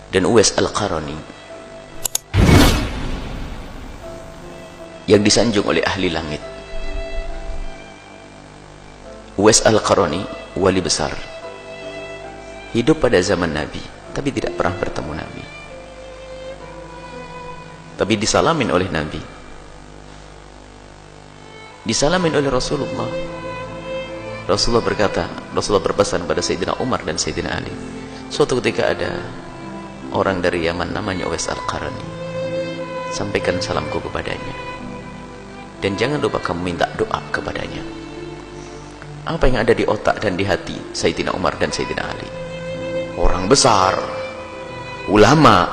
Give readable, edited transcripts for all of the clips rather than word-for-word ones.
dan Uwais Al-Qarani yang disanjung oleh ahli langit. Uwais Al-Qarani wali besar, hidup pada zaman Nabi tapi tidak pernah bertemu Nabi, tapi disalamin oleh Nabi, disalamin oleh Rasulullah. Rasulullah berkata, Rasulullah berpesan pada Sayyidina Umar dan Sayyidina Ali, suatu ketika ada orang dari Yaman namanya Uwais Al-Qarani, sampaikan salamku kepadanya dan jangan lupa kamu minta doa kepadanya. Apa yang ada di otak dan di hati Sayyidina Umar dan Sayyidina Ali, orang besar, ulama,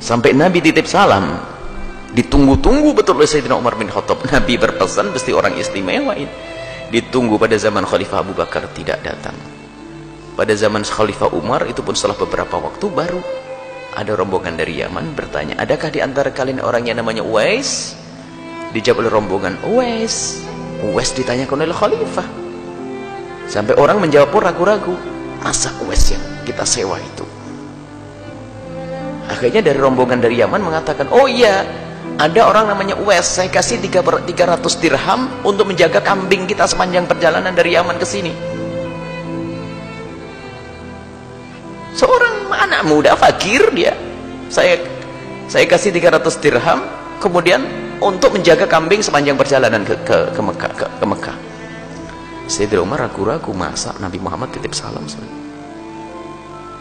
sampai Nabi titip salam, ditunggu-tunggu betul oleh Sayyidina Umar bin Khattab. Nabi berpesan mesti orang istimewa ini. Ditunggu pada zaman Khalifah Abu Bakar tidak datang. Pada zaman Khalifah Umar itu pun setelah beberapa waktu baru ada rombongan dari Yaman bertanya, adakah di antara kalian orang yang namanya Uwais? Dijawab oleh rombongan, Uwais. Uwais ditanyakan oleh Khalifah. Sampai orang menjawab pun ragu-ragu, masa Uwais yang kita sewa itu? Akhirnya dari rombongan dari Yaman mengatakan, oh iya, ada orang namanya Uwais, saya kasih 300 dirham untuk menjaga kambing kita sepanjang perjalanan dari Yaman ke sini. Seorang anak muda fakir dia, saya kasih 300 dirham kemudian untuk menjaga kambing sepanjang perjalanan ke Mekah. Sayyidina Umar ragu-ragu, masa Nabi Muhammad titip salam?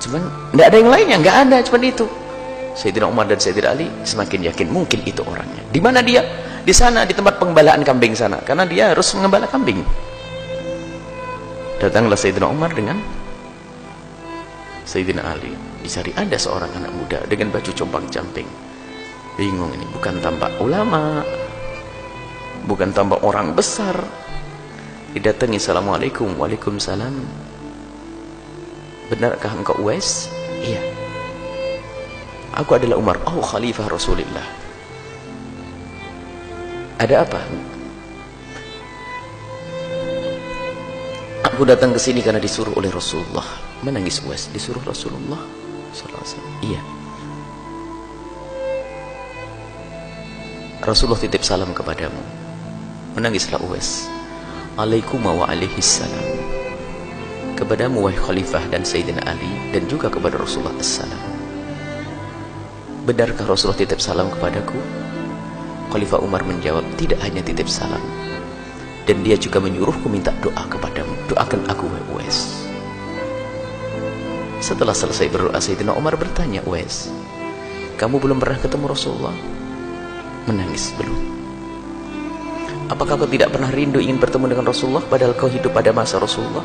Cuman tidak ada yang lainnya, nggak ada, cuman itu. Sayyidina Umar dan Sayyidina Ali semakin yakin mungkin itu orangnya. Di mana dia? Di sana, di tempat penggembalaan kambing sana, karena dia harus mengembala kambing. Datanglah Sayyidina Umar dengan Sayyidina Ali, dicari ada seorang anak muda dengan baju compang-camping. Bingung ini, bukan tampak ulama, bukan tampak orang besar. Didatangi, assalamualaikum. Waalaikumsalam. Benarkah engkau Uwais? Iya. Aku adalah Umar. Oh, Khalifah Rasulullah. Ada apa? Aku datang ke sini karena disuruh oleh Rasulullah. Menangis Uwais, disuruh Rasulullah sallallahu alaihi wasallam. Iya. Rasulullah titip salam kepadamu. Menangislah Uwais. Alaikum wa alaihissalam. Kepadamu wahai Khalifah dan Sayyidina Ali, dan juga kepada Rasulullah assalam. Benarkah Rasulullah titip salam kepadaku? Khalifah Umar menjawab, tidak hanya titip salam, dan dia juga menyuruhku minta doa kepadamu. Doakan aku wahai Uwais. Setelah selesai berdoa, Sayyidina Umar bertanya, Uwais, kamu belum pernah ketemu Rasulullah? Menangis, belum. Apakah kau tidak pernah rindu ingin bertemu dengan Rasulullah padahal kau hidup pada masa Rasulullah?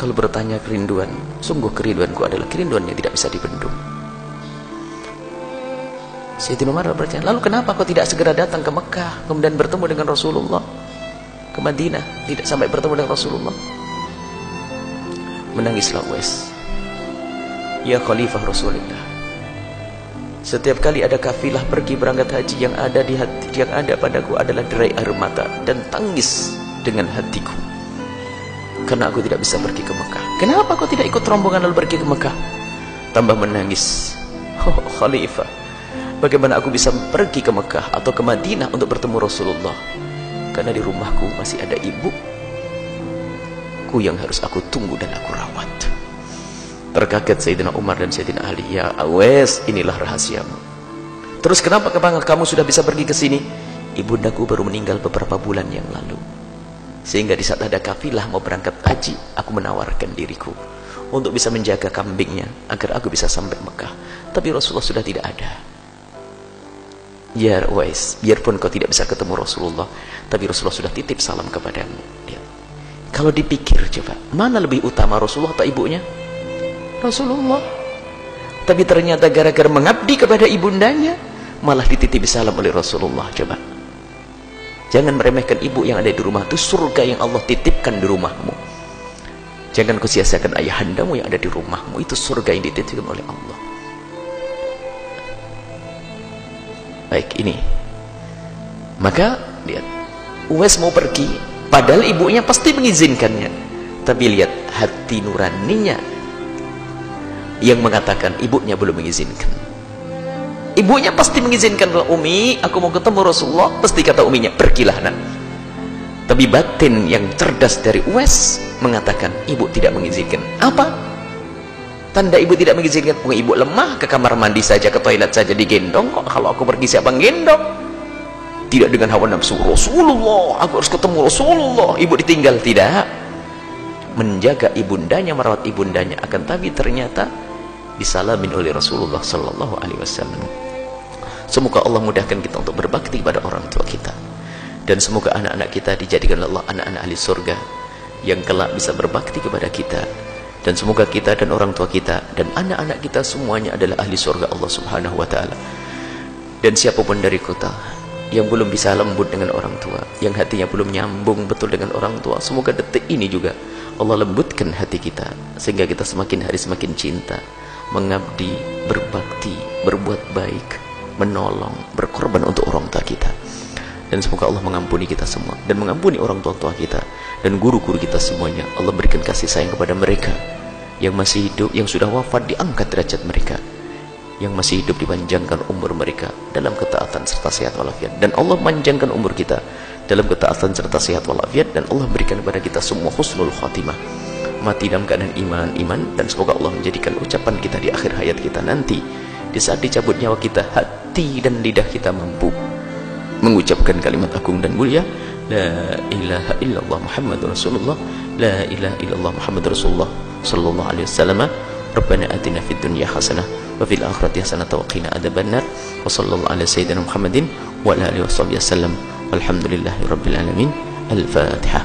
Kalau bertanya kerinduan, sungguh kerinduanku adalah kerinduan yang tidak bisa dibendung. Sayyidina Umar bertanya, lalu kenapa kau tidak segera datang ke Mekah kemudian bertemu dengan Rasulullah, ke Madinah, tidak sampai bertemu dengan Rasulullah? Menangislah Uwais. Ya Khalifah Rasulullah, setiap kali ada kafilah pergi berangkat haji, yang ada di hati, yang ada padaku adalah derai air mata dan tangis dengan hatiku karena aku tidak bisa pergi ke Mekah. Kenapa kau tidak ikut rombongan lalu pergi ke Mekah? Tambah menangis. Oh Khalifah, bagaimana aku bisa pergi ke Mekah atau ke Madinah untuk bertemu Rasulullah? Karena di rumahku masih ada ibuku yang harus aku tunggu dan aku rawat. Terkaget Sayyidina Umar dan Sayyidina Ali. Ya Uwais, inilah rahasiamu. Terus kenapa kamu sudah bisa pergi ke sini? Ibundaku baru meninggal beberapa bulan yang lalu, sehingga di saat ada kafilah mau berangkat haji, aku menawarkan diriku untuk bisa menjaga kambingnya agar aku bisa sampai Mekah. Tapi Rasulullah sudah tidak ada. Ya Uwais, biarpun kau tidak bisa ketemu Rasulullah, tapi Rasulullah sudah titip salam kepadamu. Lihat. Kalau dipikir coba, mana lebih utama, Rasulullah atau ibunya? Rasulullah. Tapi ternyata gara-gara mengabdi kepada ibundanya malah dititip salam oleh Rasulullah. Coba, jangan meremehkan ibu yang ada di rumah. Itu surga yang Allah titipkan di rumahmu. Jangan kau sia-siakan ayahandamu yang ada di rumahmu. Itu surga yang dititipkan oleh Allah. Baik, ini maka lihat, Uwais mau pergi padahal ibunya pasti mengizinkannya, tapi lihat hati nuraninya yang mengatakan ibunya belum mengizinkan. Ibunya pasti mengizinkan. Kalau Umi, aku mau ketemu Rasulullah, pasti kata uminya, pergilah nak. Tapi batin yang cerdas dari Uwais mengatakan ibu tidak mengizinkan. Apa tanda ibu tidak mengizinkan? Ibu lemah, ke kamar mandi saja, ke toilet saja digendong kok. Kalau aku pergi siapa gendong? Tidak dengan hawa nafsu. Rasulullah, aku harus ketemu Rasulullah. Ibu ditinggal, tidak. Menjaga ibundanya, merawat ibundanya. Akan tapi ternyata disalamin oleh Rasulullah sallallahu alaihi wasallam. Semoga Allah mudahkan kita untuk berbakti pada orang tua kita, dan semoga anak-anak kita dijadikan Allah anak-anak ahli surga yang kelak bisa berbakti kepada kita, dan semoga kita dan orang tua kita dan anak-anak kita semuanya adalah ahli surga Allah subhanahu wa ta'ala. Dan siapapun dari kita yang belum bisa lembut dengan orang tua, yang hatinya belum nyambung betul dengan orang tua, semoga detik ini juga Allah lembutkan hati kita, sehingga kita semakin hari semakin cinta, mengabdi, berbakti, berbuat baik, menolong, berkorban untuk orang tua kita. Dan semoga Allah mengampuni kita semua, dan mengampuni orang tua kita dan guru-guru kita semuanya. Allah berikan kasih sayang kepada mereka yang masih hidup, yang sudah wafat diangkat derajat mereka, yang masih hidup dipanjangkan umur mereka dalam ketaatan serta sehat walafiat. Dan Allah panjangkan umur kita dalam ketaatan serta sehat walafiat, dan Allah berikan kepada kita semua husnul khatimah, mati dalam keadaan iman, dan semoga Allah menjadikan ucapan kita di akhir hayat kita nanti, di saat dicabut nyawa kita, hati dan lidah kita mampu mengucapkan kalimat agung dan mulia, la ilaha illallah Muhammadur Rasulullah, la ilaha illallah Muhammadur Rasulullah sallallahu alaihi wasallam. Rabbana atina fid dunya hasanah wa fil akhirati hasanah wa qina adzabannar. Wa sallallahu ala sayyidina Muhammadin wa ala alihi wasallam. Walhamdulillahirabbil alamin. Al-Fatihah.